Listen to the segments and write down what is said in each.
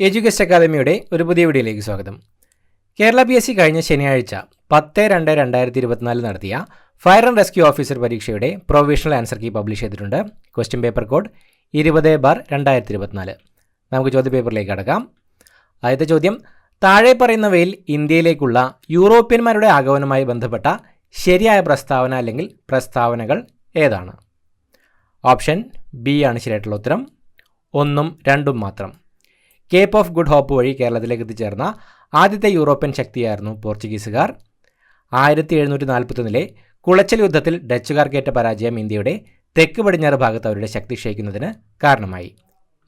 Education അക്കാദമിയുടെ ഒരു പുതിയ വീഡിയോയിലേക്ക് സ്വാഗതം. കേരള PSC കഴിഞ്ഞ ശനിയാഴ്ച 10/2/2024 നടത്തിയ ഫയർ ആൻഡ് റെസ്ക്യൂ ഓഫീസർ പരീക്ഷയുടെ പ്രൊവിഷണൽ ആൻസർ കീ പബ്ലിഷ് ചെയ്തിട്ടുണ്ട്. Question paper code 20/2024. നമുക്ക് ചോദ്യപേപ്പറിലേക്ക് കടക്കാം. ആദ്യത്തെ ചോദ്യം, താഴെ പറയുന്നവയിൽ ഇന്ത്യയിലേക്കുള്ള യൂറോപ്യന്മാരുടെ ആഗമനവുമായി ബന്ധപ്പെട്ട ശരിയായ പ്രസ്താവന അല്ലെങ്കിൽ പ്രസ്താവനകൾ ഏതാണ്? ഓപ്ഷൻ ബി ആണ് ശരിയായിട്ടുള്ള ഉത്തരം. 1ഉം 2ഉം മാത്രം. കേപ്പ് ഓഫ് ഗുഡ് ഹോപ്പ് വഴി കേരളത്തിലേക്ക് എത്തിച്ചേർന്ന ആദ്യത്തെ യൂറോപ്യൻ ശക്തിയായിരുന്നു പോർച്ചുഗീസുകാർ. 1741 കുളച്ചൽ യുദ്ധത്തിൽ ഡച്ചുകാർക്കേറ്റ പരാജയം ഇന്ത്യയുടെ തെക്ക് പടിഞ്ഞാറ് ഭാഗത്ത് അവരുടെ ശക്തി ക്ഷയിക്കുന്നതിന് കാരണമായി.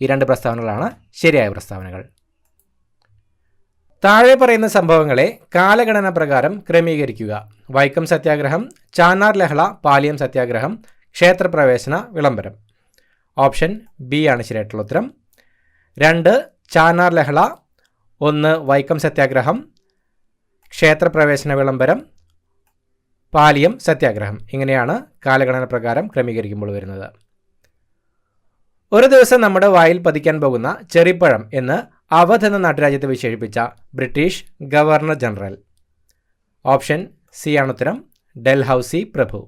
ഈ രണ്ട് പ്രസ്താവനകളാണ് ശരിയായ പ്രസ്താവനകൾ. താഴെ പറയുന്ന സംഭവങ്ങളെ കാലഗണന പ്രകാരം ക്രമീകരിക്കുക. വൈക്കം സത്യാഗ്രഹം, ചാന്നാർ ലഹള, പാലിയം സത്യാഗ്രഹം, ക്ഷേത്രപ്രവേശന വിളംബരം. ഓപ്ഷൻ ബി ആണ് ശരിയായിട്ടുള്ള ഉത്തരം. 2 ചാന്നാർ ലഹള, 1 വൈക്കം സത്യാഗ്രഹം, ക്ഷേത്രപ്രവേശന വിളംബരം, പാലിയം സത്യാഗ്രഹം. ഇങ്ങനെയാണ് കാലഗണന പ്രകാരം ക്രമീകരിക്കുമ്പോൾ വരുന്നത്. ഒരു ദിവസം നമ്മുടെ വായിൽ പതിക്കാൻ പോകുന്ന ചെറിപ്പഴം എന്ന് അവധ് എന്ന നാട്ടുരാജ്യത്തെ വിശേഷിപ്പിച്ച British governor general. Option C ആണ് ഉത്തരം. ഡൽഹൌസി പ്രഭു.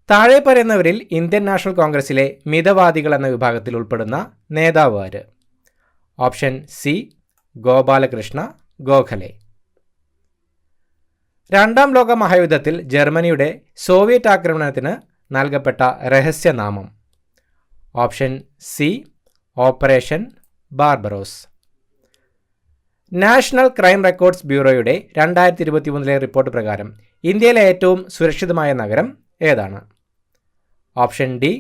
താഴെ പറയുന്നവരിൽ ഇന്ത്യൻ നാഷണൽ കോൺഗ്രസിലെ മിതവാദികൾ എന്ന വിഭാഗത്തിൽ ഉൾപ്പെടുന്ന നേതാവ് ആര്? Option C Gopalakrishna Gokhale. രണ്ടാം ലോക മഹായുദ്ധത്തിൽ ജർമ്മനിയുടെ സോവിയറ്റ് ആക്രമണത്തിന് നൽകപ്പെട്ട രഹസ്യനാമം. Option C operation Barbarossa. National crime records ബ്യൂറോയുടെ 2023 റിപ്പോർട്ട് പ്രകാരം ഇന്ത്യയിലെ ഏറ്റവും സുരക്ഷിതമായ നഗരം ഏതാണ്? Option D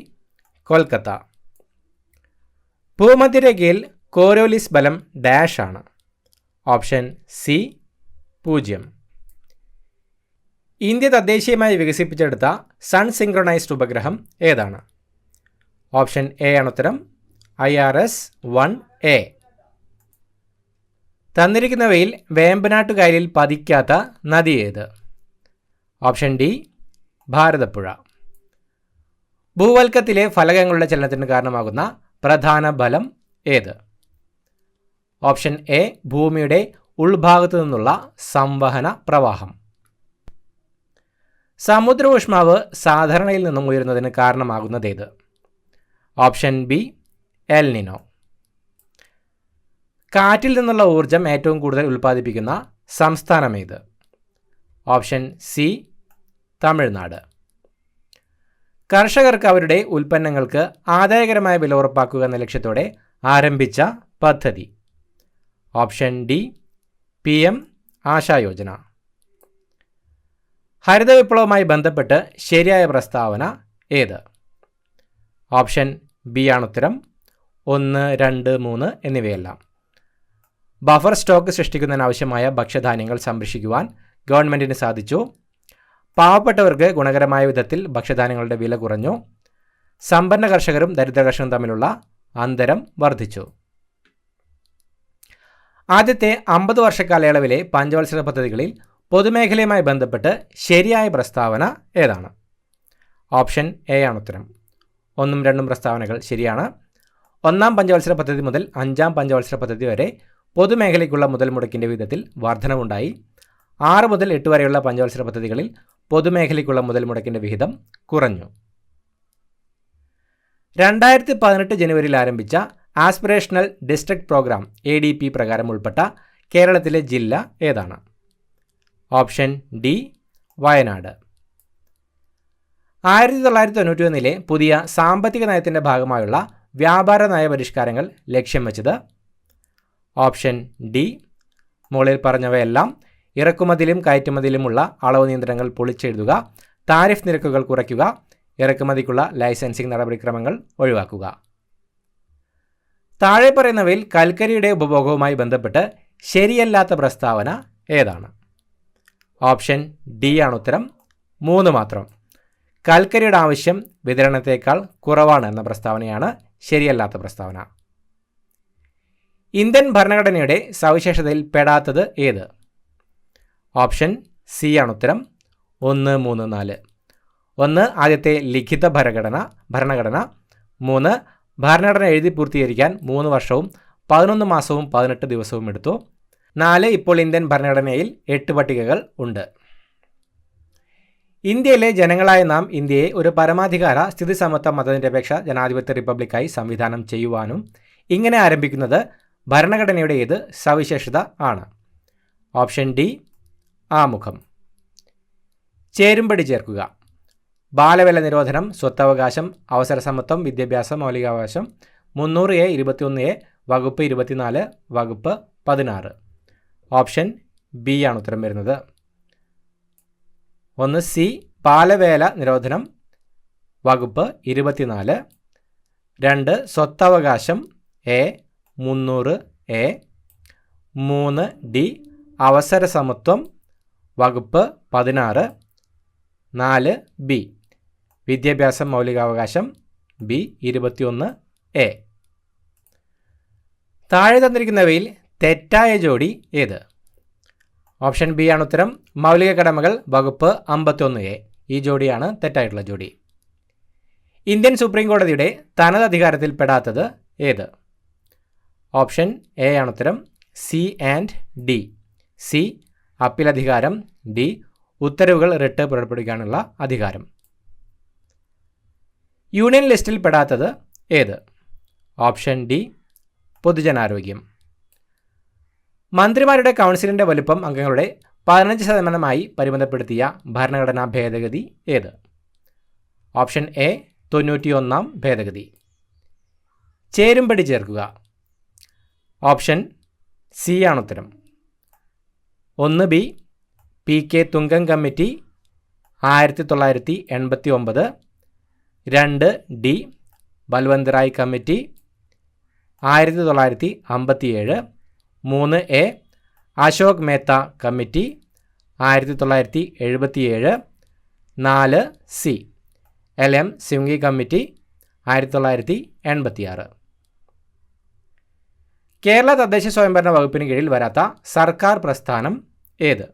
Kolkata. ഭൂമധ്യരേഖയിൽ കോരോലിസ് ബലം ഡാഷ് ആണ്. Option C 0. ഇന്ത്യ തദ്ദേശീയമായി വികസിപ്പിച്ചെടുത്ത സൺ സിങ്ക്രണൈസ്ഡ് ഉപഗ്രഹം ഏതാണ്? ഓപ്ഷൻ എ ആണ് ഉത്തരം. IRS-1A. തന്നിരിക്കുന്നവയിൽ വേമ്പനാട്ടുകായലിൽ പതിക്കാത്ത നദി ഏത്? Option D Bharathapuzha. ഭൂവൽക്കത്തിലെ ഫലകങ്ങളുടെ ചലനത്തിന് കാരണമാകുന്ന പ്രധാന ബലം ഏത്? ഓപ്ഷൻ എ ഭൂമിയുടെ ഉൾഭാഗത്തു നിന്നുള്ള സംവഹന പ്രവാഹം. സമുദ്ര ഊഷ്മാവ് സാധാരണയിൽ നിന്നും ഉയരുന്നതിന് കാരണമാകുന്നതേത്? Option B El Nino. കാറ്റിൽ നിന്നുള്ള ഊർജം ഏറ്റവും കൂടുതൽ ഉൽപ്പാദിപ്പിക്കുന്ന സംസ്ഥാനമേത്? Option C Tamil Nadu. കർഷകർക്ക് അവരുടെ ഉൽപ്പന്നങ്ങൾക്ക് ആദായകരമായ വില ഉറപ്പാക്കുക എന്ന ലക്ഷ്യത്തോടെ ആരംഭിച്ച പദ്ധതി. Option D PM Asha Yojana. ഹരിത വിപ്ലവവുമായി ബന്ധപ്പെട്ട് ശരിയായ പ്രസ്താവന ഏത്? ഓപ്ഷൻ ബി ആണ് ഉത്തരം. 1, 2, 3 എന്നിവയെല്ലാം. ബഫർ സ്റ്റോക്ക് സൃഷ്ടിക്കുന്നതിനാവശ്യമായ ഭക്ഷ്യധാന്യങ്ങൾ സംരക്ഷിക്കുവാൻ ഗവൺമെൻറ്റിന് സാധിച്ചു. പാവപ്പെട്ടവർക്ക് ഗുണകരമായ വിധത്തിൽ ഭക്ഷ്യധാന്യങ്ങളുടെ വില കുറഞ്ഞു. സമ്പന്ന കർഷകരും ദരിദ്ര കർഷകരും തമ്മിലുള്ള അന്തരം വർദ്ധിച്ചു. ആദ്യത്തെ 50 വർഷക്കാലയളവിലെ പഞ്ചവത്സര പദ്ധതികളിൽ പൊതുമേഖലയുമായി ബന്ധപ്പെട്ട് ശരിയായ പ്രസ്താവന ഏതാണ്? ഓപ്ഷൻ എ ആണ് ഉത്തരം. 1ഉം 2ഉം പ്രസ്താവനകൾ ശരിയാണ്. 1ാം പഞ്ചവത്സര പദ്ധതി മുതൽ 5ാം പഞ്ചവത്സര പദ്ധതി വരെ പൊതുമേഖലയ്ക്കുള്ള മുതൽ മുടക്കിൻ്റെ വിധത്തിൽ വർധനവുണ്ടായി. 6 മുതൽ 8 വരെയുള്ള പഞ്ചവത്സര പദ്ധതികളിൽ പൊതുമേഖലയ്ക്കുള്ള മുതൽ മുടക്കിൻ്റെ വിഹിതം കുറഞ്ഞു. 2018 ജനുവരിയിൽ ആരംഭിച്ച ആസ്പിറേഷണൽ ഡിസ്ട്രിക്ട് പ്രോഗ്രാം ADP പ്രകാരം ഉൾപ്പെട്ട കേരളത്തിലെ ജില്ല ഏതാണ്? Option D Wayanad. 1991 പുതിയ സാമ്പത്തിക നയത്തിൻ്റെ ഭാഗമായുള്ള വ്യാപാര നയ പരിഷ്കാരങ്ങൾ ലക്ഷ്യം വെച്ചത്. ഓപ്ഷൻ ഡി മുകളിൽ പറഞ്ഞവയെല്ലാം. ഇറക്കുമതിയിലും കയറ്റുമതിയിലുമുള്ള അളവ് നിയന്ത്രണങ്ങൾ പൊളിച്ചെഴുതുക, താരിഫ് നിരക്കുകൾ കുറയ്ക്കുക, ഇറക്കുമതിക്കുള്ള ലൈസൻസിംഗ് നടപടിക്രമങ്ങൾ ഒഴിവാക്കുക. താഴെ പറയുന്നവയിൽ കൽക്കരിയുടെ ഉപഭോഗവുമായി ബന്ധപ്പെട്ട് ശരിയല്ലാത്ത പ്രസ്താവന ഏതാണ്? ഓപ്ഷൻ ഡി ആണ് ഉത്തരം. 3 മാത്രം. കൽക്കരിയുടെ ആവശ്യം വിതരണത്തേക്കാൾ കുറവാണ് എന്ന പ്രസ്താവനയാണ് ശരിയല്ലാത്ത പ്രസ്താവന. ഇന്ത്യൻ ഭരണഘടനയുടെ സവിശേഷതയിൽ പെടാത്തത് ഏത്? ഓപ്ഷൻ സി ആണ് ഉത്തരം. 1, 3, 4. 1 ആദ്യത്തെ ലിഖിത ഭരണഘടന. 3 ഭരണഘടന എഴുതി പൂർത്തീകരിക്കാൻ 3 വർഷവും 11 മാസവും 18 ദിവസവും എടുത്തു. 4. ഇപ്പോൾ ഇന്ത്യൻ ഭരണഘടനയിൽ 8 പട്ടികകൾ ഉണ്ട്. ഇന്ത്യയിലെ ജനങ്ങളായ നാം ഇന്ത്യയെ ഒരു പരമാധികാര സ്ഥിതിസമത്വ മതനിരപേക്ഷ ജനാധിപത്യ റിപ്പബ്ലിക്കായി സംവിധാനം ചെയ്യുവാനും ഇങ്ങനെ ആരംഭിക്കുന്നത് ഭരണഘടനയുടെ ഏത് സവിശേഷത ആണ്? ഓപ്ഷൻ ഡി ആമുഖം. ചേരുംപടി ചേർക്കുക. ബാലവേല നിരോധനം, സ്വത്തവകാശം, അവസര സമത്വം, വിദ്യാഭ്യാസം, മൗലികാവകാശം. 300A 21A വകുപ്പ് 24 വകുപ്പ് 16. ഓപ്ഷൻ ബി ആണ് ഉത്തരം വരുന്നത്. 1 സി ബാലവേല നിരോധനം വകുപ്പ് 24. 2 സ്വത്തവകാശം എ 300A. 3 ഡി അവസര സമത്വം വകുപ്പ് 16. 4 ബി വിദ്യാഭ്യാസം മൗലികാവകാശം ബി 21A. താഴെ തന്നിരിക്കുന്നവയിൽ തെറ്റായ ജോഡി ഏത്? ഓപ്ഷൻ ബി ആണ് ഉത്തരം. മൗലിക കടമകൾ വകുപ്പ് 51A. ഈ ജോഡിയാണ് തെറ്റായിട്ടുള്ള ജോഡി. ഇന്ത്യൻ സുപ്രീം കോടതിയുടെ തനത് അധികാരത്തിൽ പെടാത്തത് ഏത്? ഓപ്ഷൻ എ ആണ് ഉത്തരം. C and D. C appeal അധികാരം, ഡി ഉത്തരവുകൾ റിട്ട് പുറപ്പെടുവിക്കാനുള്ള അധികാരം. യൂണിയൻ ലിസ്റ്റിൽ പെടാത്തത് ഏത്? ഓപ്ഷൻ ഡി പൊതുജനാരോഗ്യം. മന്ത്രിമാരുടെ കൗൺസിലിൻ്റെ വലുപ്പം അംഗങ്ങളുടെ 15% പരിമിതപ്പെടുത്തിയ ഭരണഘടനാ ഭേദഗതി ഏത്? ഓപ്ഷൻ എ 91 ഭേദഗതി. ചേരുംപടി ചേർക്കുക. ഓപ്ഷൻ സി ആണ് ഉത്തരം. 1 B P K Thungon committee 1989. 2 D Balwant Rai committee 1957. 3 A Ashok Mehta committee 1977. 4 C LM Singhvi committee 1986. Kerala തദ്ദേശ സ്വയംഭരണ വകുപ്പിന് കീഴിൽ വരാത്ത സർക്കാർ പ്രസ്ഥാനം ഏത്?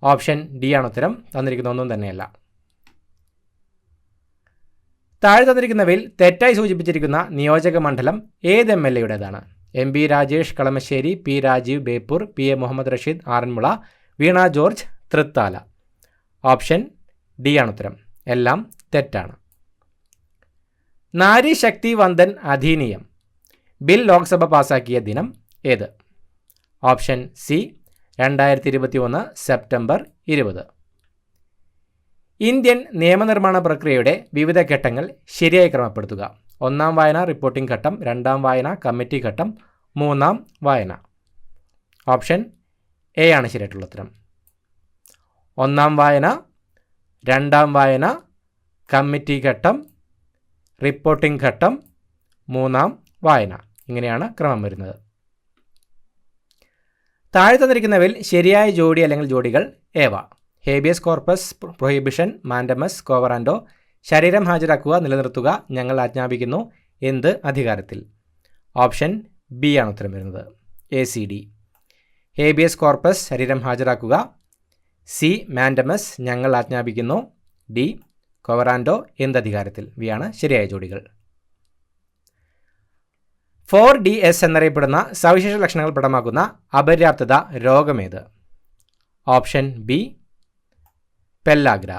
ഓപ്ഷൻ ഡി ആണ് ഉത്തരം. തന്നിരിക്കുന്ന ഒന്നും തന്നെയല്ല. താഴെ തന്നിരിക്കുന്നവയിൽ തെറ്റായി സൂചിപ്പിച്ചിരിക്കുന്ന നിയോജക മണ്ഡലം ഏത് MLAയുടേതാണ്? MP Rajesh Kalamassery, P Rajeev Beypore, PA Muhammad Rasheed Aranmula, Veena George Thrithala. Option D ആണ് ഉത്തരം. എല്ലാം തെറ്റാണ്. നാരി ശക്തി വന്ദൻ അധിനിയം ബിൽ ലോക്സഭ പാസാക്കിയ ദിനം ഏത്? Option C 2021 September 20. ഇന്ത്യൻ നിയമനിർമ്മാണ പ്രക്രിയയുടെ വിവിധ ഘട്ടങ്ങൾ ശരിയായി ക്രമപ്പെടുത്തുക. 1-ാം വായന റിപ്പോർട്ടിംഗ് ഘട്ടം, 2-ാം വായന കമ്മിറ്റി ഘട്ടം, 3-ാം വായന. ഓപ്ഷൻ എ ആണ് ശരിയായിട്ടുള്ള ഉത്തരം. 1-ാം വായന, 2-ാം വായന, കമ്മിറ്റി ഘട്ടം, റിപ്പോർട്ടിംഗ് ഘട്ടം, 3-ാം വായന. ഇങ്ങനെയാണ് ക്രമം വരുന്നത്. താഴെ തന്നിരിക്കുന്നവയിൽ ശരിയായ ജോഡി അല്ലെങ്കിൽ ജോഡികൾ ഏവ? Habeas corpus, prohibition, mandamus, quo warranto. ശരീരം ഹാജരാക്കുക, നിലനിർത്തുക, ഞങ്ങൾ ആജ്ഞാപിക്കുന്നു, എന്ത് അധികാരത്തിൽ? ഓപ്ഷൻ ബി ആണ് ഉത്തരം വരുന്നത്. ACD. ഹേബിയസ് കോർപ്പസ് ശരീരം ഹാജരാക്കുക. സി മാൻഡമസ് ഞങ്ങൾ ആജ്ഞാപിക്കുന്നു. ഡി കോവറാൻഡോ എന്തധികാരത്തിൽ? ഇവയാണ് ശരിയായ ജോഡികൾ. 4DS എന്നറിയപ്പെടുന്ന സവിശേഷ ലക്ഷണങ്ങൾ പ്രകടമാക്കുന്ന അപര്യാപ്തത രോഗമേത്? Option B pellagra.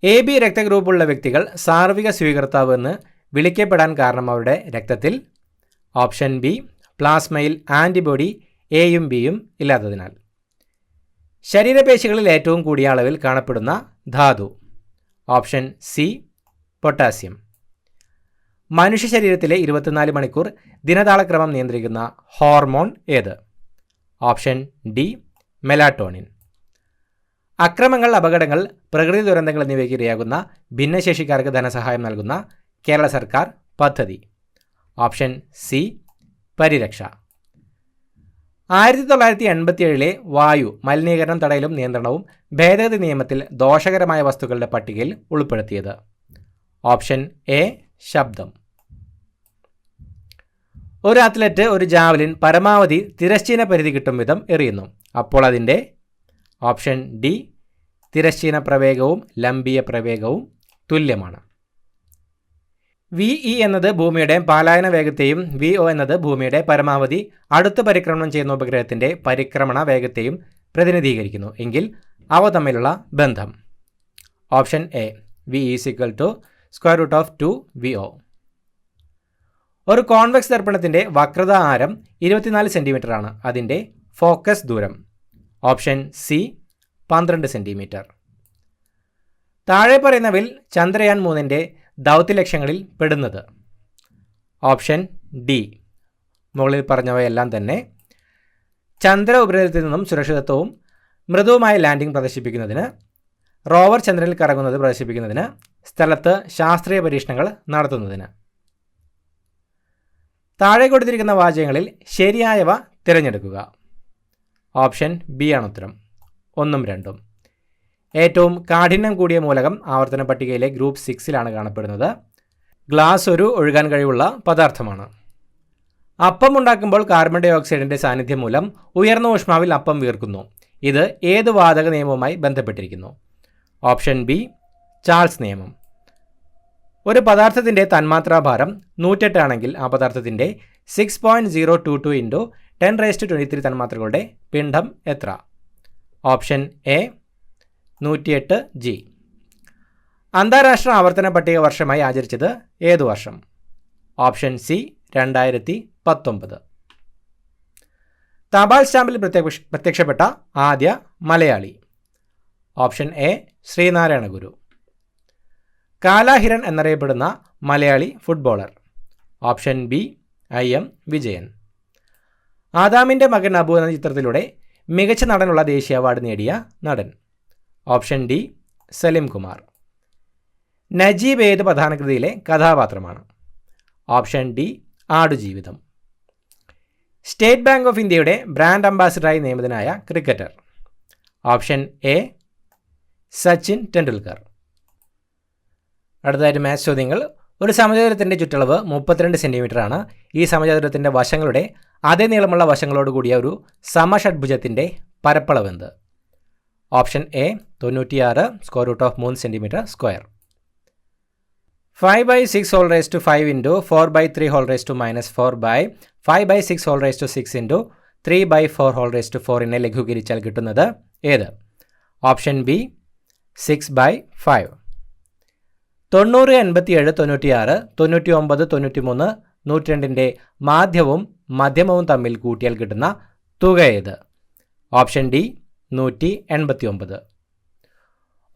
AB രക്തഗ്രൂപ്പുള്ള വ്യക്തികൾ സാർവിക സ്വീകർത്താവ് എന്ന് വിളിക്കപ്പെടാൻ കാരണം അവരുടെ രക്തത്തിൽ? ഓപ്ഷൻ ബി പ്ലാസ്മയിൽ ആൻറ്റിബോഡി Aയും Bയും ഇല്ലാത്തതിനാൽ. ശരീരപേശികളിൽ ഏറ്റവും കൂടിയ അളവിൽ കാണപ്പെടുന്ന ധാതു? Option C potassium. മനുഷ്യ ശരീരത്തിലെ 24 മണിക്കൂർ ദിനതാളക്രമം നിയന്ത്രിക്കുന്ന ഹോർമോൺ ഏത്? Option D melatonin. അക്രമങ്ങൾ, അപകടങ്ങൾ, പ്രകൃതി ദുരന്തങ്ങൾ എന്നിവയ്ക്ക് ഇരയാകുന്ന ഭിന്നശേഷിക്കാർക്ക് ധനസഹായം നൽകുന്ന കേരള സർക്കാർ പദ്ധതി? ഓപ്ഷൻ സി പരിരക്ഷ. 1987 വായു മലിനീകരണം തടയലും നിയന്ത്രണവും ഭേദഗതി നിയമത്തിൽ ദോഷകരമായ വസ്തുക്കളുടെ പട്ടികയിൽ ഉൾപ്പെടുത്തിയത്? ഓപ്ഷൻ എ ശബ്ദം. ഒരു അത്ലറ്റ് ഒരു ജാവലിൻ പരമാവധി തിരശ്ചീന പരിധി കിട്ടും വിധം എറിയുന്നു. അപ്പോൾ അതിൻ്റെ? ഓപ്ഷൻ ഡി തിരശ്ചീന പ്രവേഗവും ലംബീയ പ്രവേഗവും തുല്യമാണ്. VE എന്നത് ഭൂമിയുടെ പാലായന വേഗത്തെയും VO എന്നത് ഭൂമിയുടെ പരമാവധി അടുത്ത് പരിക്രമണം ചെയ്യുന്ന ഉപഗ്രഹത്തിൻ്റെ പരിക്രമണ വേഗത്തെയും പ്രതിനിധീകരിക്കുന്നു എങ്കിൽ അവ തമ്മിലുള്ള ബന്ധം. Option A VE √2VO. ഒരു കോൺവെക്സ് ദർപ്പണത്തിൻ്റെ വക്രത ആരം 24 സെൻറ്റിമീറ്റർ ആണ്. അതിൻ്റെ ഫോക്കസ് ദൂരം. Option C 12 centimetre. താഴെ പറയുന്നവയിൽ ചന്ദ്രയാൻ 3ൻ്റെ ദൗത്യ ലക്ഷ്യങ്ങളിൽ പെടുന്നത്. ഓപ്ഷൻ ഡി മുകളിൽ പറഞ്ഞവയെല്ലാം തന്നെ. ചന്ദ്ര ഉപരിതലത്തിൽ നിന്നും സുരക്ഷിതത്വവും മൃദുവുമായ ലാൻഡിംഗ് പ്രദർശിപ്പിക്കുന്നതിന്, റോവർ ചന്ദ്രനിൽ കറങ്ങുന്നത് പ്രദർശിപ്പിക്കുന്നതിന്, സ്ഥലത്ത് ശാസ്ത്രീയ പരീക്ഷണങ്ങൾ നടത്തുന്നതിന്. താഴെ കൊടുത്തിരിക്കുന്ന വാചകങ്ങളിൽ ശരിയായവ തിരഞ്ഞെടുക്കുക. ഓപ്ഷൻ ബി ആണ് ഉത്തരം. 1ഉം 2ഉം. ഏറ്റവും കാഠിന്യം കൂടിയ മൂലകം ആവർത്തന പട്ടികയിലെ ഗ്രൂപ്പ് 6ലാണ് കാണപ്പെടുന്നത്. ഗ്ലാസ് ഒരു ഒഴുകാൻ കഴിവുള്ള പദാർത്ഥമാണ്. അപ്പം ഉണ്ടാക്കുമ്പോൾ കാർബൺ ഡൈ ഓക്സൈഡിൻ്റെ സാന്നിധ്യം മൂലം ഉയർന്ന ഊഷ്മാവിൽ അപ്പം വീർക്കുന്നു. ഇത് ഏത് വാതക നിയമവുമായി ബന്ധപ്പെട്ടിരിക്കുന്നു? ഓപ്ഷൻ ബി ചാൾസ് നിയമം. ഒരു പദാർത്ഥത്തിൻ്റെ തന്മാത്രാഭാരം 108 ആണെങ്കിൽ ആ പദാർത്ഥത്തിൻ്റെ 6.022 × 10⁻23 തന്മാത്രകളുടെ പിണ്ഡം എത്ര? Option A 108 G. അന്താരാഷ്ട്ര ആവർത്തന പട്ടിക വർഷമായി ആചരിച്ചത് ഏതു വർഷം? Option C 2019. തപാൽ സ്റ്റാമ്പിൽ പ്രത്യക്ഷപ്പെട്ട ആദ്യ മലയാളി. Option A Sreenarayana Guru. കാലാഹിരൺ എന്നറിയപ്പെടുന്ന മലയാളി footballer. Option B IM Vijayan. ആദാമിൻ്റെ മകൻ അബു എന്ന ചിത്രത്തിലൂടെ മികച്ച നടനുള്ള ദേശീയ അവാർഡ് നേടിയ നടൻ. Option D Salim Kumar. നജീബ് ഏത് പ്രധാന കൃതിയിലെ കഥാപാത്രമാണ്? Option D Aadujeevitham. State Bank of ഇന്ത്യയുടെ ബ്രാൻഡ് അംബാസിഡറായി നിയമിതനായ cricketer. Option A Sachin Tendulkar. അടുത്തതായിട്ട് മാത്സ് ചോദ്യങ്ങൾ. ഒരു സമചതുരത്തിൻ്റെ ചുറ്റളവ് 32 സെൻറ്റിമീറ്റർ ആണ്. ഈ സമചതുരത്തിൻ്റെ വശങ്ങളുടെ അതേ നീളമുള്ള വശങ്ങളോട് കൂടിയ ഒരു സമഷഡ്ഭുജത്തിൻ്റെ പരപ്പളവ് എന്ത്? Option A 96 √3 centimetre square. 5/6 5 × 4/3 4 5/6 6 × 3/4 ലഘൂകരിച്ചാൽ കിട്ടുന്നത് ഏത്? Option B 6/5. 90 87 96 99 93 102ൻ്റെ മാധ്യവും മധ്യമവും തമ്മിൽ കൂട്ടിയാൽ കിട്ടുന്ന തുക ഏത്? Option D 189.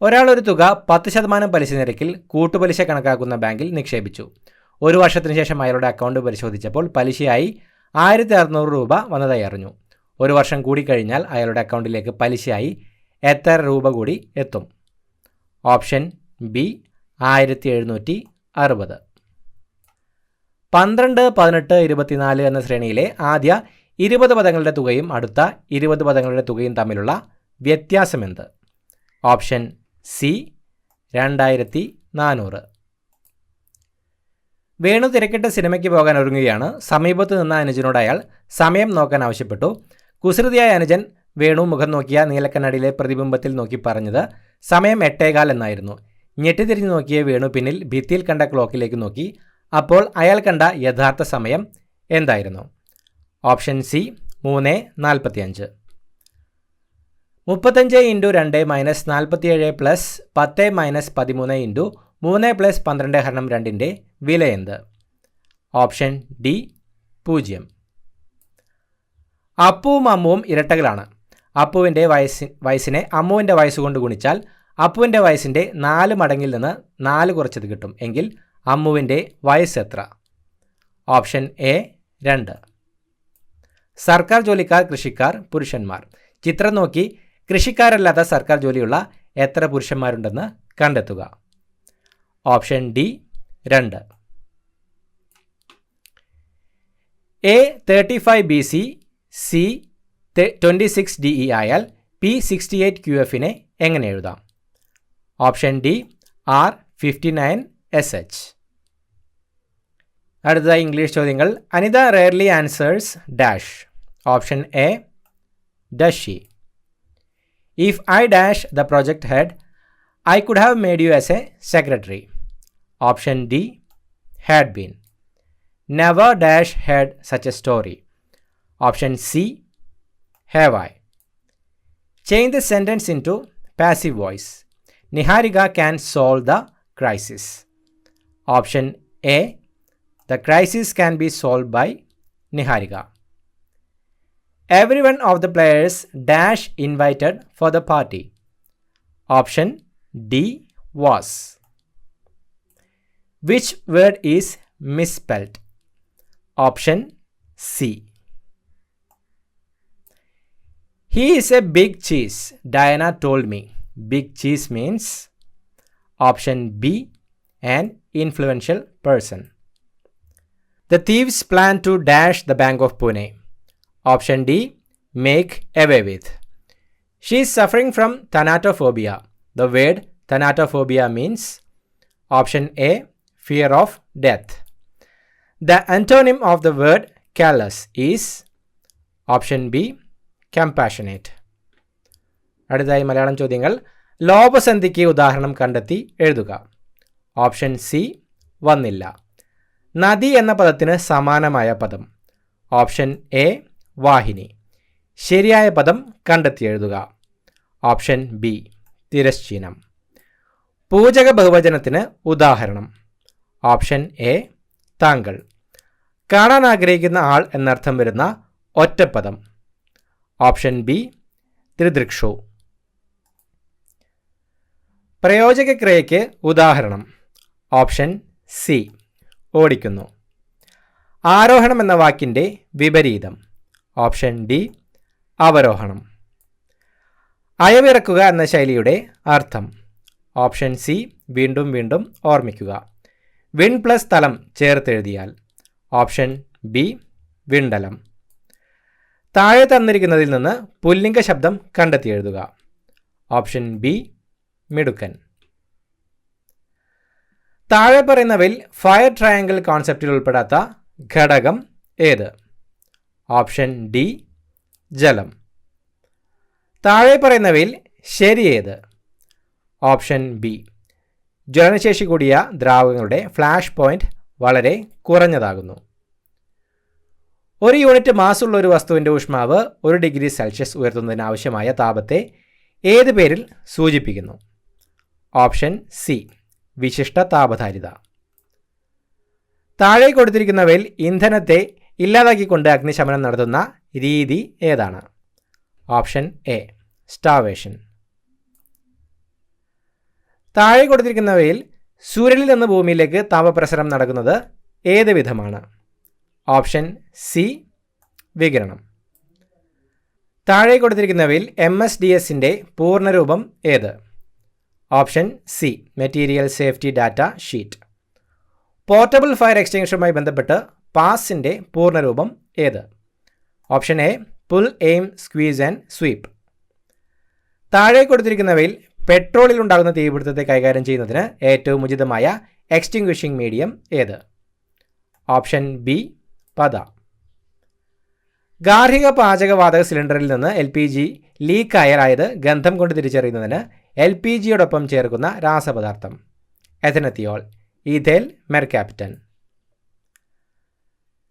ഒരാൾ ഒരു തുക 10% പലിശ നിരക്കിൽ കൂട്ടുപലിശ കണക്കാക്കുന്ന ബാങ്കിൽ നിക്ഷേപിച്ചു. ഒരു വർഷത്തിന് ശേഷം അയാളുടെ അക്കൗണ്ട് പരിശോധിച്ചപ്പോൾ പലിശയായി 1600 രൂപ വന്നതായി അറിഞ്ഞു. ഒരു വർഷം കൂടി കഴിഞ്ഞാൽ അയാളുടെ അക്കൗണ്ടിലേക്ക് പലിശയായി എത്ര രൂപ കൂടി എത്തും? Option B 1760. 12, 18, 24 എന്ന ശ്രേണിയിലെ ആദ്യ 20 പദങ്ങളുടെ തുകയും അടുത്ത 20 പദങ്ങളുടെ തുകയും തമ്മിലുള്ള വ്യത്യാസമെന്ത്? Option C 2400. വേണു തിരക്കിട്ട സിനിമയ്ക്ക് പോകാൻ ഒരുങ്ങുകയാണ്. സമീപത്ത് നിന്ന അനുജനോട് അയാൾ സമയം നോക്കാൻ ആവശ്യപ്പെട്ടു. കുസൃതിയായ അനുജൻ വേണു മുഖം നോക്കിയ നീലക്കണ്ണടിയിലെ പ്രതിബിംബത്തിൽ നോക്കി പറഞ്ഞത് സമയം 8:15 എന്നായിരുന്നു. ഞെട്ടിത്തിരിഞ്ഞു നോക്കിയ വേണു പിന്നിൽ ഭിത്തിയിൽ കണ്ട ക്ലോക്കിലേക്ക് നോക്കി. അപ്പോൾ അയാൾ കണ്ട യഥാർത്ഥ സമയം എന്തായിരുന്നു? Option C 3:45. 35 × 2 - 47 + 10 - 13 × 3 + 12 × 2ൻ്റെ വില എന്ത്? Option D 0. അപ്പുവും അമ്മുവും ഇരട്ടകളാണ്. അപ്പുവിൻ്റെ വയസ്സിനെ അമ്മുവിൻ്റെ വയസ്സുകൊണ്ട് ഗുണിച്ചാൽ അപ്പുവിൻ്റെ വയസ്സിൻ്റെ 4 മടങ്ങിൽ നിന്ന് 4 കുറച്ചത് കിട്ടും. എങ്കിൽ അമ്മുവിൻ്റെ വയസ്സ് എത്ര? Option A 2. സർക്കാർ ജോലിക്കാർ, കൃഷിക്കാർ, പുരുഷന്മാർ. ചിത്രം നോക്കി കൃഷിക്കാരല്ലാത്ത സർക്കാർ ജോലിയുള്ള എത്ര പുരുഷന്മാരുണ്ടെന്ന് കണ്ടെത്തുക. Option D 2. A 35 BC, C 26 DE ആയാൽ P 68 QFനെ എങ്ങനെ എഴുതാം? Option D R 59 SH. അടുത്തതായി ഇംഗ്ലീഷ് ചോദ്യങ്ങൾ. Anitha rarely answers dash. Option A does she. If I dash the project head, I could have made you as a secretary. Option D had been. Never dash had such a story. Option C, have I. Change the sentence into passive voice. Niharika can solve the crisis. Option A, the crisis can be solved by Niharika. Every one of the players dash invited for the party. Option D, was. Which word is misspelled? Option C. He is a big cheese, Diana told me. Big cheese means option B, an influential person. The thieves plan to dash the Bank of Pune. Option D, make away with. She is suffering from thanatophobia. The word thanatophobia means option A, fear of death. The antonym of the word callous is option B, compassionate. അടുത്തതായി മലയാളം ചോദ്യങ്ങൾ. ലോപസന്ധിക്ക് ഉദാഹരണം കണ്ടെത്തി എഴുതുക. Option C, വന്നില്ല. നദി എന്ന പദത്തിന് സമാനമായ പദം. ഓപ്ഷൻ എ, വാഹിനി. ശരിയായ പദം കണ്ടെത്തി എഴുതുക. Option B, തിരശ്ചീനം. പൂജക ബഹുവചനത്തിന് ഉദാഹരണം. ഓപ്ഷൻ എ, താങ്കൾ. കാണാൻ ആഗ്രഹിക്കുന്ന ആൾ എന്നർത്ഥം വരുന്ന ഒറ്റപ്പദം. Option B, ത്രിദൃക്ഷു. പ്രയോജകക്രിയയ്ക്ക് ഉദാഹരണം. ഓപ്ഷൻ സി, ഓടിക്കുന്നു. ആരോഹണം എന്ന വാക്കിൻ്റെ വിപരീതം. Option D, അവരോഹണം. അയവിറക്കുക എന്ന ശൈലിയുടെ അർത്ഥം. ഓപ്ഷൻ സി, വീണ്ടും വീണ്ടും ഓർമ്മിക്കുക. വിൺ പ്ലസ് സ്ഥലം ചേർത്തെഴുതിയാൽ. Option B, വിണ്ടലം. താഴെ തന്നിരിക്കുന്നതിൽ നിന്ന് പുല്ലിംഗ ശബ്ദം കണ്ടെത്തി എഴുതുക. ഓപ്ഷൻ ബി, മിടുക്കൻ. താഴെ പറയുന്നവയിൽ ഫയർ ട്രയാങ്കിൾ കോൺസെപ്റ്റിൽ ഉൾപ്പെടാത്ത ഘടകം ഏത്? ഓപ്ഷൻ ഡി, ജലം. താഴെ പറയുന്നവയിൽ ശരിയേത്? ഓപ്ഷൻ ബി, ജ്വലനശേഷി കൂടിയ ദ്രാവകങ്ങളുടെ ഫ്ലാഷ് പോയിന്റ് വളരെ കുറഞ്ഞതാകുന്നു. ഒരു യൂണിറ്റ് മാസുള്ള ഒരു വസ്തുവിൻ്റെ ഊഷ്മാവ് 1 ഡിഗ്രി സെൽഷ്യസ് ഉയർത്തുന്നതിന് ആവശ്യമായ താപത്തെ ഏത് പേരിൽ സൂചിപ്പിക്കുന്നു? ഓപ്ഷൻ സി, വിശിഷ്ട താപധാരിത. താഴെ കൊടുത്തിരിക്കുന്നവയിൽ ഇന്ധനത്തെ ഇല്ലാതാക്കിക്കൊണ്ട് അഗ്നിശമനം നടത്തുന്ന രീതി ഏതാണ്? Option A, starvation. താഴെ കൊടുത്തിരിക്കുന്നവയിൽ സൂര്യനിൽ നിന്ന് ഭൂമിയിലേക്ക് താപപ്രസരണം നടക്കുന്നത് ഏത് വിധമാണ്? ഓപ്ഷൻ സി, വികിരണം. താഴെ കൊടുത്തിരിക്കുന്നവയിൽ MSDSൻ്റെ പൂർണ്ണരൂപം ഏത്? Option C, material safety data sheet. Portable fire എക്സ്റ്റിങ്ഷറുമായി ബന്ധപ്പെട്ട് പാസിൻ്റെ പൂർണ്ണരൂപം ഏത്? Option A, pull, aim, squeeze and sweep. താഴെ കൊടുത്തിരിക്കുന്നവയിൽ പെട്രോളിൽ ഉണ്ടാകുന്ന തീപിടുത്തത്തെ കൈകാര്യം ചെയ്യുന്നതിന് ഏറ്റവും ഉചിതമായ എക്സ്റ്റിങ്വിഷിംഗ് മീഡിയം ഏത്? ഓപ്ഷൻ ബി, പത. ഗാർഹിക പാചകവാതക സിലിണ്ടറിൽ നിന്ന് LPG ലീക്കായാലായത് ഗന്ധം കൊണ്ട് തിരിച്ചറിയുന്നതിന് LPGയോടൊപ്പം ചേർക്കുന്ന രാസപദാർത്ഥം. എഥനത്തിയോൾ, ഈഥേൽ മെർക്യാപ്റ്റൻ.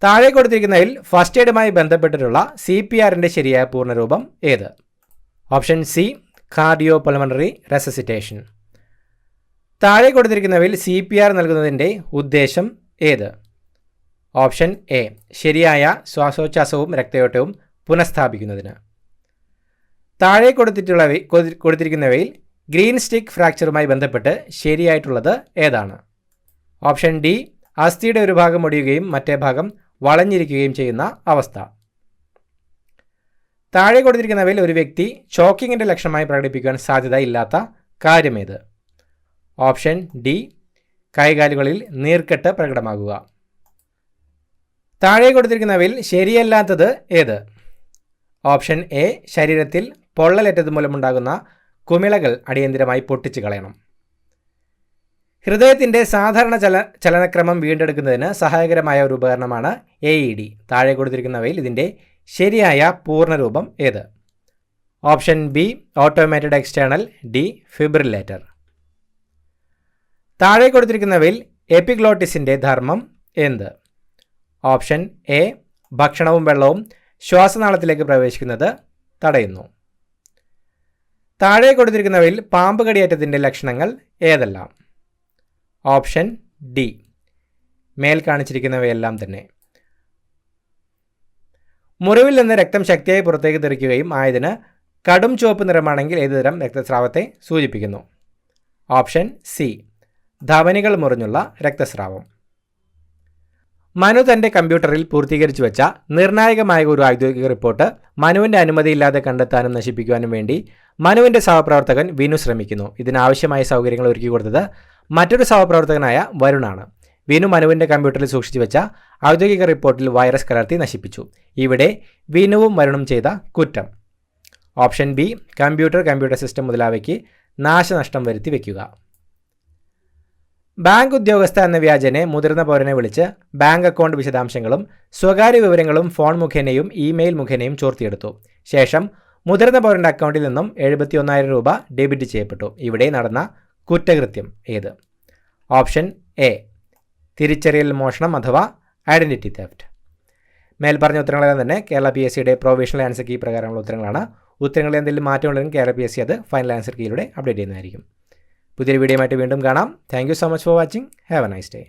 താഴെ കൊടുത്തിരിക്കുന്നതിൽ ഫസ്റ്റ് എയ്ഡുമായി ബന്ധപ്പെട്ടിട്ടുള്ള CPRൻ്റെ ശരിയായ പൂർണ്ണരൂപം ഏത്? Option C, cardio pulmonary resuscitation. താഴെ കൊടുത്തിരിക്കുന്നവയിൽ CPR നൽകുന്നതിൻ്റെ ഉദ്ദേശം ഏത്? ഓപ്ഷൻ എ, ശരിയായ ശ്വാസോച്ഛ്വാസവും രക്തയോട്ടവും പുനഃസ്ഥാപിക്കുന്നതിന്. താഴെ കൊടുത്തിരിക്കുന്നവയിൽ ഗ്രീൻ സ്റ്റിക്ക് ഫ്രാക്ചറുമായി ബന്ധപ്പെട്ട് ശരിയായിട്ടുള്ളത് ഏതാണ്? ഓപ്ഷൻ ഡി, അസ്ഥിയുടെ ഒരു ഭാഗം ഒടിയുകയും മറ്റേ ഭാഗം വളഞ്ഞിരിക്കുകയും ചെയ്യുന്ന അവസ്ഥ. താഴെ കൊടുത്തിരിക്കുന്നവയിൽ ഒരു വ്യക്തി ചോക്കിങ്ങിൻ്റെ ലക്ഷണമായി പ്രകടിപ്പിക്കുവാൻ സാധ്യത ഇല്ലാത്ത കാര്യമേത്? ഓപ്ഷൻ ഡി, കൈകാലുകളിൽ നീർക്കെട്ട് പ്രകടമാകുക. താഴെ കൊടുത്തിരിക്കുന്നവയിൽ ശരിയല്ലാത്തത് ഏത്? ഓപ്ഷൻ എ, ശരീരത്തിൽ പൊള്ളലേറ്റത് മൂലമുണ്ടാകുന്ന കുമിളകൾ അടിയന്തിരമായി പൊട്ടിച്ചു കളയണം. ഹൃദയത്തിൻ്റെ സാധാരണ ചലനക്രമം വീണ്ടെടുക്കുന്നതിന് സഹായകരമായ ഒരു ഉപകരണമാണ് AED. താഴെ കൊടുത്തിരിക്കുന്നവയിൽ ഇതിൻ്റെ ശരിയായ പൂർണ്ണരൂപം ഏത്? Option B, automated external defibrillator. താഴെ കൊടുത്തിരിക്കുന്നവയിൽ എപ്പിഗ്ലോട്ടിസിൻ്റെ ധർമ്മം എന്ത്? ഓപ്ഷൻ എ ഭക്ഷണവും വെള്ളവും ശ്വാസനാളത്തിലേക്ക് പ്രവേശിക്കുന്നത് തടയുന്നു. താഴെ കൊടുത്തിരിക്കുന്നവയിൽ പാമ്പ് കടിയേറ്റത്തിൻ്റെ ലക്ഷണങ്ങൾ ഏതെല്ലാം? ഓപ്ഷൻ ഡി മേൽ കാണിച്ചിരിക്കുന്നവയെല്ലാം തന്നെ. മുറിവിൽ നിന്ന് രക്തം ശക്തിയായി പുറത്തേക്ക് തെറിക്കുകയും ആയതിന് കടും ചുവപ്പ് നിറമാണെങ്കിൽ ഏതുതരം രക്തസ്രാവത്തെ സൂചിപ്പിക്കുന്നു? ഓപ്ഷൻ സി ധമനികൾ മുറിഞ്ഞുള്ള രക്തസ്രാവം. മനു തൻ്റെ കമ്പ്യൂട്ടറിൽ പൂർത്തീകരിച്ചു വെച്ച നിർണായകമായ ഒരു ഔദ്യോഗിക റിപ്പോർട്ട് മനുവിൻ്റെ അനുമതിയില്ലാതെ കണ്ടെത്താനും നശിപ്പിക്കുവാനും വേണ്ടി മനുവിൻ്റെ സഹപ്രവർത്തകൻ വിനു ശ്രമിക്കുന്നു. ഇതിനാവശ്യമായ സൗകര്യങ്ങൾ ഒരുക്കി കൊടുത്തത് മറ്റൊരു സഹപ്രവർത്തകനായ വരുണാണ്. വിനു മനുവിൻ്റെ കമ്പ്യൂട്ടറിൽ സൂക്ഷിച്ചു വെച്ച ഔദ്യോഗിക റിപ്പോർട്ടിൽ വൈറസ് കലർത്തി നശിപ്പിച്ചു. ഇവിടെ വിനുവും വരുണും ചെയ്ത കുറ്റം? ഓപ്ഷൻ ബി കമ്പ്യൂട്ടർ സിസ്റ്റം മുതലായവയ്ക്ക് നാശനഷ്ടം വരുത്തി വയ്ക്കുക. ബാങ്ക് ഉദ്യോഗസ്ഥ എന്ന വ്യാജനെ മുതിർന്ന പൗരനെ വിളിച്ച് ബാങ്ക് അക്കൗണ്ട് വിശദാംശങ്ങളും സ്വകാര്യ വിവരങ്ങളും ഫോൺ മുഖേനയും ഇമെയിൽ മുഖേനയും ചോർത്തിയെടുത്തു. ശേഷം മുതിർന്ന പൗരൻ്റെ അക്കൗണ്ടിൽ നിന്നും 71,000 രൂപ ഡെബിറ്റ് ചെയ്യപ്പെട്ടു. ഇവിടെ നടന്ന കുറ്റകൃത്യം ഏത്? ഓപ്ഷൻ എ തിരിച്ചറിയൽ മോഷണം അഥവാ ഐഡൻറ്റിറ്റി തെഫ്റ്റ്. മേൽപ്പറഞ്ഞ ഉത്തരങ്ങളെല്ലാം തന്നെ കേരള PSCയുടെ പ്രൊവിഷണൽ ആൻസർ കീ പ്രകാരമുള്ള ഉത്തരങ്ങളാണ്. ഉത്തരങ്ങളിൽ എന്തെങ്കിലും മാറ്റമുണ്ടെങ്കിൽ കേരള PSC അത് ഫൈനൽ ആൻസർ കീയിലൂടെ അപ്ഡേറ്റ് ചെയ്യുന്നതായിരിക്കും. പുതിയൊരു വീഡിയോ ആയിട്ട് വീണ്ടും കാണാം. Thank you so much for watching. Have A nice day.